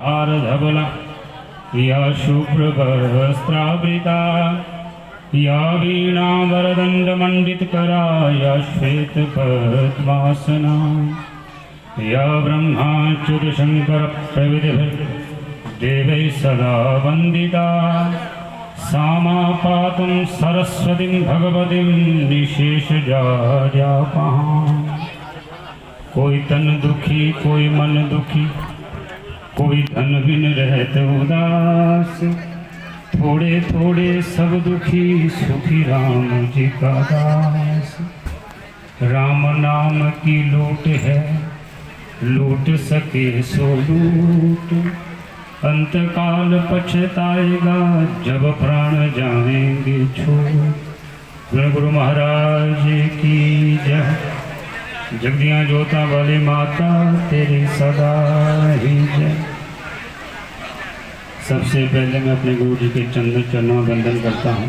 धवला या शुभ्रवस्त्रावृता या वीणावरदण्डमण्डितकरा या श्वेतपद्मासना या ब्रह्माच्युतशङ्करप्रभृतिभिर्देवैः सदा वन्दिता सा मा पातुं सरस्वतीं भगवतीं निशेषजाड्यापहां। कोई तन दुखी कोई मन दुखी कोई धन बिन रहत उदास, थोड़े थोड़े सब दुखी सुखी राम जी का दास। राम नाम की लूट है लूट सके सो लूट, अंतकाल पछताएगा जब प्राण जाएंगे छूट। गुरु महाराज की जय। जगदियाँ जोता वाली माता तेरी सदा ही जय। सबसे पहले मैं अपने गुरु जी के चरणों में वंदन करता हूँ।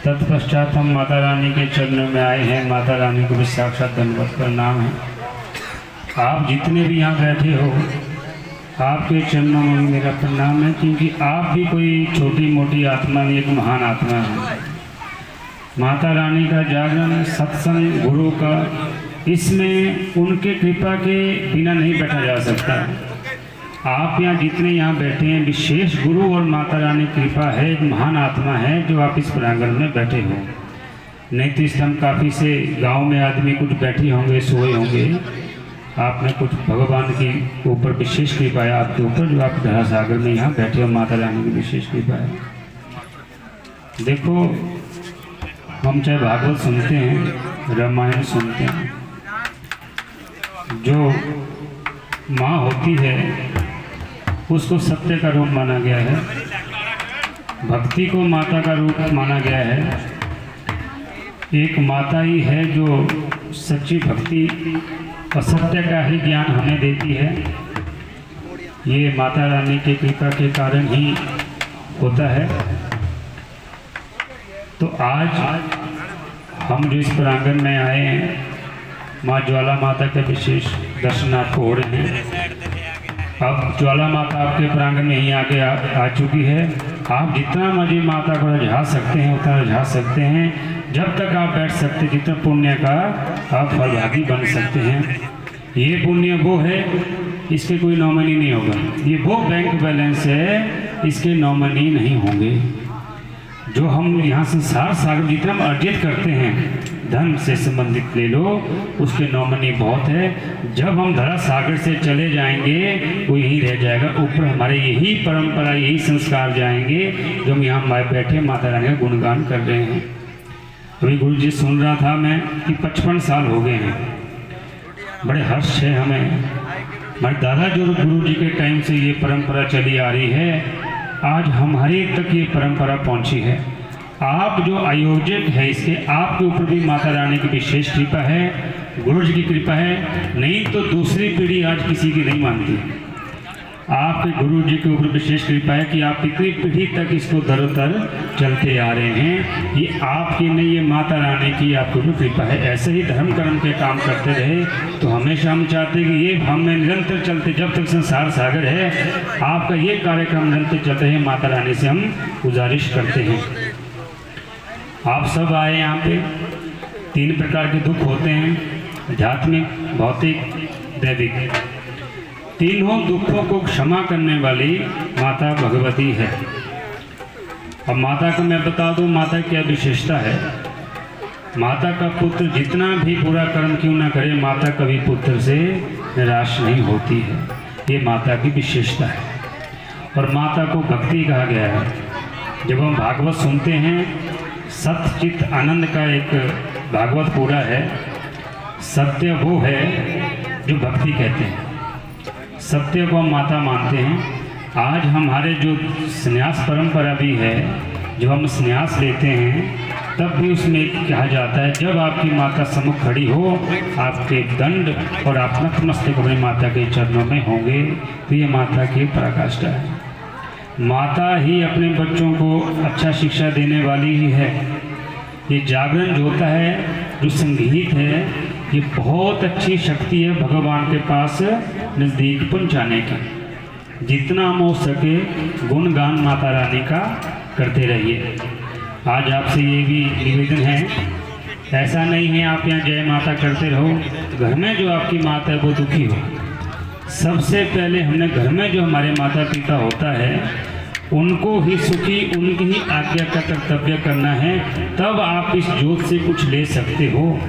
तत्पश्चात हम माता रानी के चरणों में आए हैं। माता रानी को भी साक्षात धन्यवाद प्रणाम है। आप जितने भी यहाँ बैठे हो आपके चरणों में मेरा प्रणाम है, क्योंकि आप भी कोई छोटी मोटी आत्मा नहीं, एक महान आत्मा है। माता रानी का जागरण, सत्संग, गुरु का, इसमें उनके कृपा के बिना नहीं बैठा जा सकता। आप यहाँ जितने यहाँ बैठे हैं, विशेष गुरु और माता रानी कृपा है, एक महान आत्मा है जो आप इस प्रांगण में बैठे हो। नहीं तो इस टाइम काफ़ी से गांव में आदमी कुछ बैठे होंगे, सोए होंगे। आप में कुछ भगवान की ऊपर विशेष कृपा है आपके ऊपर, जो आप धरा सागर में यहाँ बैठे हो। माता रानी की विशेष कृपा है। देखो, हम चाहे भागवत सुनते हैं, रामायण सुनते हैं, जो माँ होती है उसको सत्य का रूप माना गया है, भक्ति को माता का रूप माना गया है। एक माता ही है जो सच्ची भक्ति और सत्य का ही ज्ञान हमें देती है। ये माता रानी की कृपा के कारण ही होता है। तो आज हम जो इस प्रांगण में आए हैं, माँ ज्वाला माता के विशेष दर्शन आपको हो रहे हैं। अब ज्वाला माता आपके प्रांगण में ही आगे आ चुकी है। आप जितना मर्जी माता को रिझा सकते हैं उतना रिझा सकते हैं, जब तक आप बैठ सकते, जितना पुण्य का आप फलभागी बन सकते हैं। ये पुण्य वो है, इसके कोई नॉमिनी नहीं होगा। ये वो बैंक बैलेंस है, इसके नॉमिनी नहीं होंगे। जो हम यहाँ संसार सागर जितना हम अर्जित करते हैं, धन से संबंधित ले लो, उसके नॉमिनी बहुत है। जब हम धरा सागर से चले जाएंगे वो यहीं रह जाएगा। ऊपर हमारे यही परंपरा, यही संस्कार जाएंगे जो हम यहाँ बैठे माता रानी का गुणगान कर रहे हैं। अभी गुरु जी सुन रहा था मैं कि 55 साल हो गए हैं। बड़े हर्ष है हमें। हमारे दादा जो गुरु जी के टाइम से ये परंपरा चली आ रही है, आज हमारे तक ये परंपरा पहुंची है। आप जो आयोजक है इसके, आपके ऊपर भी माता रानी की विशेष कृपा है, गुरु जी की कृपा है। नहीं तो दूसरी पीढ़ी आज किसी की नहीं मानती। आपके गुरु जी के ऊपर विशेष कृपा है कि आप इतनी पीढ़ी तक इसको दरोतर चलते आ रहे हैं। ये आपकी नहीं, ये माता रानी की आपके ऊपर कृपा है। ऐसे ही धर्म कर्म के काम करते रहे तो हमेशा हम चाहते हैं कि ये हमें निरंतर चलते, जब तक संसार सागर है आपका ये कार्यक्रम निरंतर चलते हैं। माता रानी से हम गुजारिश करते हैं। आप सब आए यहाँ पे। 3 प्रकार के दुख होते हैं, आध्यात्मिक, भौतिक, दैविक। तीनों दुखों को क्षमा करने वाली माता भगवती है। अब माता को मैं बता दूं, माता की क्या विशेषता है। माता का पुत्र जितना भी बुरा कर्म क्यों ना करे, माता कभी पुत्र से निराश नहीं होती है। ये माता की विशेषता है। और माता को भक्ति कहा गया है। जब हम भागवत सुनते हैं, सत्यचित आनंद का एक भागवत पूरा है। सत्य वो है जो भक्ति कहते हैं। सत्य को हम माता मानते हैं। आज हमारे जो संन्यास परंपरा भी है, जब हम संन्यास लेते हैं तब भी उसमें कहा जाता है, जब आपकी माता सम्मुख खड़ी हो, आपके दंड और आप नतमस्तक अपनी माता के चरणों में होंगे, तो ये माता की पराकाष्ठा है। माता ही अपने बच्चों को अच्छा शिक्षा देने वाली ही है। ये जागरण जो होता है, जो संगीत है, ये बहुत अच्छी शक्ति है भगवान के पास नज़दीक पहुंचाने की। जितना हो सके गुणगान माता रानी का करते रहिए। आज आपसे ये भी निवेदन है, ऐसा नहीं है आप यहाँ जय माता करते रहो, घर में जो आपकी माता है वो दुखी हो। सबसे पहले हमने घर में जो हमारे माता पिता होता है उनको ही सुखी, उनकी ही आज्ञा का कर्तव्य करना है, तब आप इस जोत से कुछ ले सकते हो।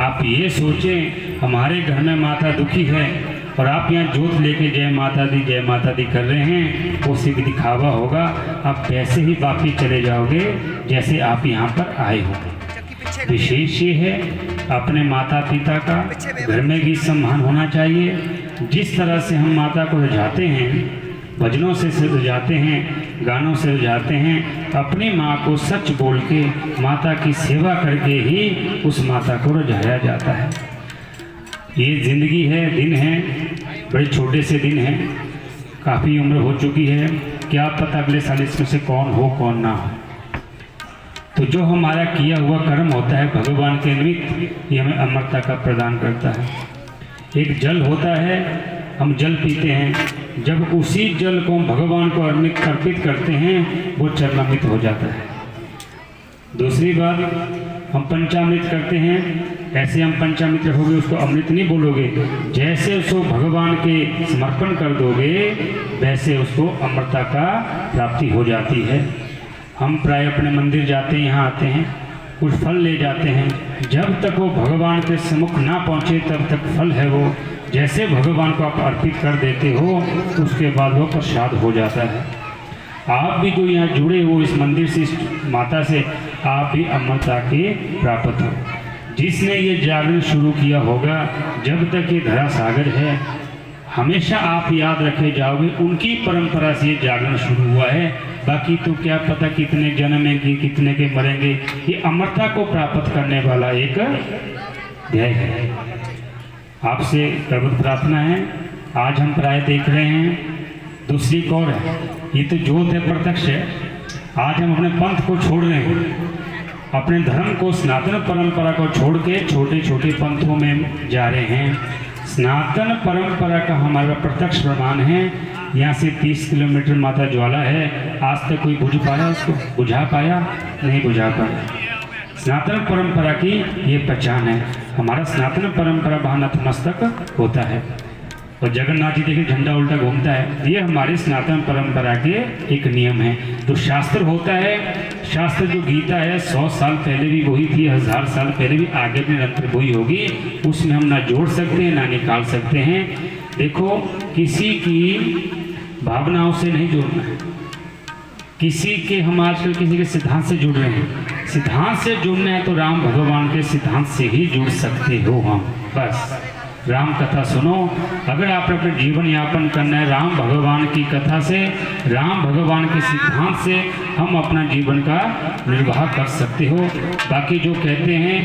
आप ये सोचें हमारे घर में माता दुखी है और आप यहाँ जोत लेके जय माता दी कर रहे हैं, वो सिर्फ दिखावा होगा। आप वैसे ही वापिस चले जाओगे जैसे आप यहाँ पर आए हो। विशेष ये है अपने माता पिता का घर में भी सम्मान होना चाहिए। जिस तरह से हम माता को रिझाते हैं, भजनों से रिझाते हैं, गानों से रिझाते हैं, अपनी माँ को सच बोल के माता की सेवा करके ही उस माता को रिझाया जाता है। ये ज़िंदगी है, दिन है, बड़े छोटे से दिन हैं, काफ़ी उम्र हो चुकी है, क्या पता अगले साल इसमें से कौन हो कौन ना हो। तो जो हमारा किया हुआ कर्म होता है भगवान के निमित्त, ये हमें अमरता का प्रदान करता है। एक जल होता है, हम जल पीते हैं, जब उसी जल को हम भगवान को अर्पित करते हैं वो चरणामृत हो जाता है। दूसरी बात, हम पंचामृत करते हैं, ऐसे हम पंचामृत रखोगे, उसको अमृत नहीं बोलोगे, जैसे उसको भगवान के समर्पण कर दोगे वैसे उसको अमरता का प्राप्ति हो जाती है। हम प्राय अपने मंदिर जाते हैं, यहाँ आते हैं, कुछ फल ले जाते हैं, जब तक वो भगवान के सम्मुख ना पहुँचे तब तक फल है वो, जैसे भगवान को आप अर्पित कर देते हो उसके बाद वो प्रसाद हो जाता है। आप भी जो यहाँ जुड़े हो इस मंदिर से, इस माता से, आप भी अमरता के प्राप्त हो। जिसने ये जागरण शुरू किया होगा, जब तक ये धरा सागर है, हमेशा आप याद रखे जाओगे उनकी परंपरा से ये जागरण शुरू हुआ है। बाकी तो क्या पता कितने जन्मेंगे, कितने के मरेंगे, ये अमरता को प्राप्त करने वाला एक ध्येय है। आपसे प्रबुद्ध प्रार्थना है, आज हम प्राय देख रहे हैं दूसरी कौर है, ये तो जोत है, प्रत्यक्ष है। आज हम अपने पंथ को छोड़ रहे हैं, अपने धर्म को, सनातन परंपरा को छोड़ के छोटे छोटे पंथों में जा रहे हैं। सनातन परंपरा का हमारा प्रत्यक्ष प्रमाण है, यहाँ से 30 किलोमीटर माता ज्वाला है, आज तक कोई बुझ पाया, उसको बुझा पाया नहीं बुझा पाया। सनातन परंपरा की ये पहचान है, हमारा सनातन परंपरा वहाँ नतमस्तक होता है। और जगन्नाथ जी देखिए झंडा उल्टा घूमता है, ये हमारे सनातन परंपरा के एक नियम है। तो शास्त्र होता है, शास्त्र जो गीता है 100 साल पहले भी वही थी, 1000 साल पहले भी, आगे भी निरंतर वही होगी, उसमें हम ना जोड़ सकते हैं ना निकाल सकते हैं। देखो, किसी की भावनाओं से नहीं जुड़ना है, किसी के, हम आजकल किसी के सिद्धांत से जुड़ रहे हैं, सिद्धांत से जुड़ना है तो राम भगवान के सिद्धांत से ही जुड़ सकते हो हम। बस राम कथा सुनो, अगर आप अपना जीवन यापन करना है राम भगवान की कथा से, राम भगवान के सिद्धांत से हम अपना जीवन का निर्वाह कर सकते हो। बाकी जो कहते हैं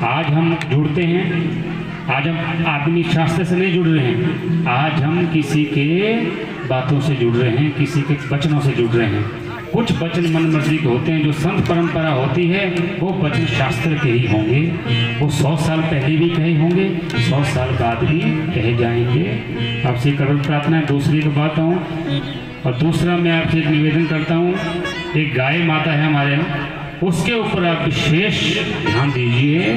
आज हम जुड़ते हैं, आज हम आदमी शास्त्र से नहीं जुड़ रहे हैं, आज हम किसी के बातों से जुड़ रहे हैं, किसी के वचनों से जुड़ रहे हैं। कुछ वचन मन मर्जी के होते हैं, जो संत परंपरा होती है वो वचन शास्त्र के ही होंगे, वो 100 साल पहले भी कहे होंगे, 100 साल बाद भी कहे जाएंगे। आपसे करुण प्रार्थना है, दूसरी तो बात हूँ, और दूसरा मैं आपसे एक निवेदन करता हूँ, एक गाय माता है हमारे यहाँ, उसके ऊपर आप विशेष ध्यान दीजिए।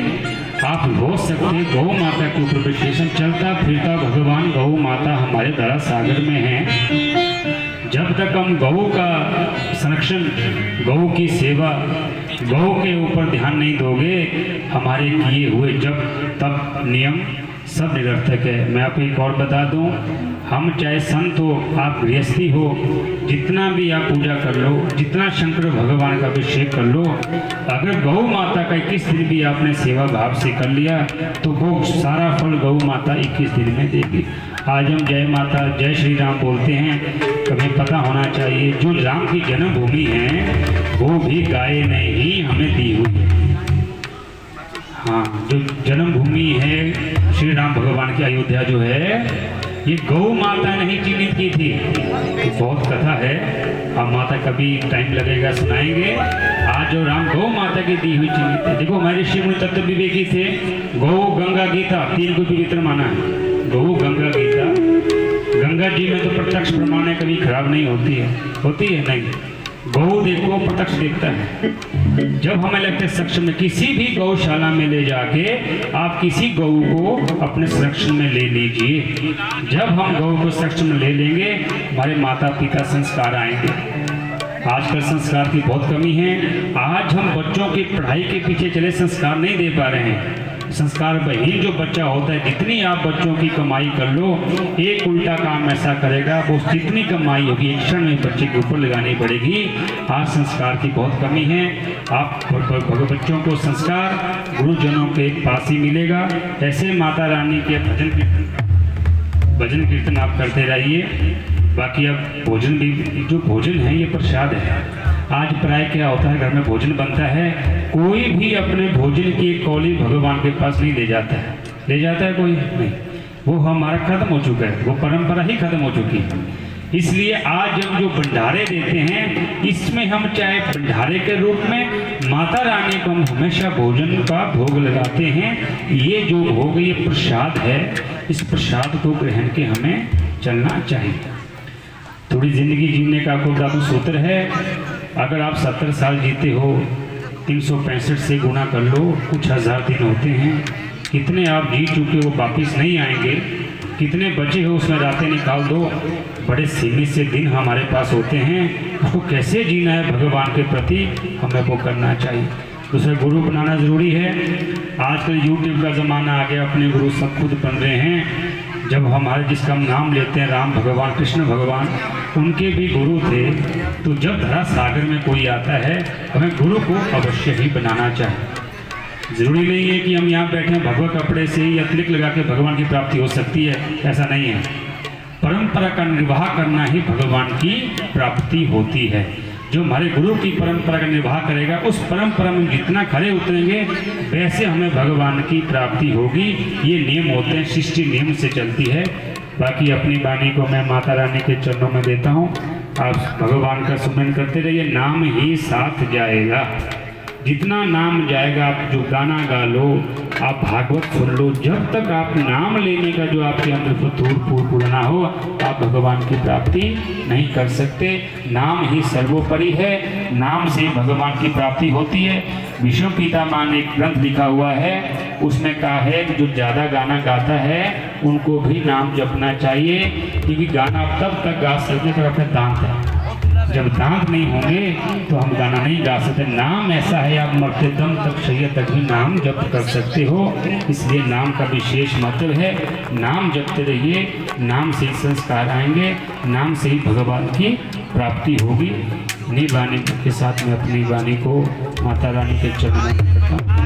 आप हो सकते हैं गौ माता के ऊपर विशेषण, चलता फिरता भगवान गौ माता हमारे धरा सागर में है। जब तक हम गौ का संरक्षण, गौ की सेवा, गौ के ऊपर ध्यान नहीं दोगे, हमारे किए हुए जब तब नियम सब निरर्थक है। मैं आपको एक और बता दूं, हम चाहे संत हो, आप गृहस्थी हो, जितना भी आप पूजा कर लो, जितना शंकर भगवान का अभिषेक कर लो, अगर गौ माता का 21 दिन भी आपने सेवा भाव से कर लिया तो वो सारा फल गौ माता 21 दिन में देगी। आज हम जय माता जय श्री राम बोलते हैं, हमें पता होना चाहिए जो राम की जन्मभूमि है वो भी गाय ने ही हमें दी हुई है। हाँ, जो जन्मभूमि है श्री राम भगवान की अयोध्या जो है, ये गौ माता ने ही चिन्हित की थी। तो बहुत कथा है, अब माता कभी टाइम लगेगा सुनाएंगे। आज जो राम गौ माता की दी हुई चिन्हित है। देखो हमारे ऋषि मुनि तत्व विवेकी थे, गौ गंगा गीता 3 को पवित्र माना है। गौ गंगा गीता, गंगा जी में तो प्रत्यक्ष प्रमाण है, कभी खराब नहीं होती है, होती है नहीं। गौ देखो प्रत्यक्ष देखता है। जब हमें लगता है संरक्षण में, किसी भी गौशाला में ले जाके आप किसी गौ को अपने संरक्षण में ले लीजिए। जब हम गौ को संरक्षण में ले लेंगे, हमारे माता पिता संस्कार आएंगे। आजकल संस्कार की बहुत कमी है। आज हम बच्चों की पढ़ाई के पीछे चले संस्कार नहीं दे पा रहे हैं। संस्कार विहीन जो बच्चा होता है, जितनी आप बच्चों की कमाई कर लो, एक उल्टा काम ऐसा करेगा, वो जितनी कमाई होगी एक क्षण में बच्चे के ऊपर लगानी पड़ेगी। आज संस्कार की बहुत कमी है। आप बच्चों को संस्कार गुरुजनों के पास ही मिलेगा। ऐसे माता रानी के भजन कीर्तन आप करते रहिए। बाकी अब भोजन भी, जो भोजन है ये प्रसाद है। आज प्राय क्या होता है, घर में भोजन बनता है, कोई भी अपने भोजन की एक कौली भगवान के पास नहीं ले जाता है। ले जाता है कोई नहीं, वो हमारा खत्म हो चुका है, वो परंपरा ही खत्म हो चुकी है। इसलिए आज हम जो भंडारे देते हैं, इसमें हम चाहे भंडारे के रूप में माता रानी को हम हमेशा भोजन का भोग लगाते हैं। ये जो भोग, ये प्रसाद है, इस प्रसाद को ग्रहण के हमें चलना चाहिए। थोड़ी जिंदगी जीने का कोई सूत्र है। अगर आप 70 साल जीते हो, 365 से गुना कर लो, कुछ हज़ार दिन होते हैं। कितने आप जी चुके हो, वापिस नहीं आएंगे। कितने बचे हो, उसमें रातें निकाल दो। बड़े सीमित से दिन हमारे पास होते हैं। उसको कैसे जीना है भगवान के प्रति, हमें वो करना चाहिए। दूसरा, गुरु बनाना ज़रूरी है। आजकल यूट्यूब का ज़माना आ गया, अपने गुरु सब खुद बन रहे हैं। जब हमारे जिसका हम नाम लेते हैं, राम भगवान, कृष्ण भगवान, उनके भी गुरु थे। तो जब धरा सागर में कोई आता है, हमें गुरु को अवश्य ही बनाना चाहिए। ज़रूरी नहीं है कि हम यहाँ बैठे हैं भगवा कपड़े से या तिलक लगा के भगवान की प्राप्ति हो सकती है, ऐसा नहीं है। परंपरा का निर्वाह करना ही भगवान की प्राप्ति होती है। जो हमारे गुरु की परंपरा का निर्वाह करेगा, उस परंपरा में जितना खरे उतरेंगे, वैसे हमें भगवान की प्राप्ति होगी। ये नियम होते हैं, सृष्टि नियम से चलती है। बाकी अपनी वाणी को मैं माता रानी के चरणों में देता हूँ। आप भगवान का सुमरन करते रहिए, नाम ही साथ जाएगा। जितना नाम जाएगा, आप जो गाना गा लो, आप भागवत सुन लो, जब तक आप नाम लेने का जो आपके अंदर फतूर ना हो, आप भगवान की प्राप्ति नहीं कर सकते। नाम ही सर्वोपरि है, नाम से भगवान की प्राप्ति होती है। विष्णु पितामह ने एक ग्रंथ लिखा हुआ है, उसमें कहा है कि जो ज़्यादा गाना गाता है उनको भी नाम जपना चाहिए, क्योंकि गाना तब तक गा सकते जब अपने दांत है। जब दांत नहीं होंगे तो हम गाना नहीं गा सकते। नाम ऐसा है, आप मरते दम तक, शरीर तक भी नाम जप कर सकते हो। इसलिए नाम का विशेष महत्व है। नाम जपते रहिए, नाम से ही संस्कार आएंगे, नाम से ही भगवान की प्राप्ति होगी। इन्हीं वाणी के साथ मैं अपनी वाणी को माता रानी के चरणों में करता हूँ।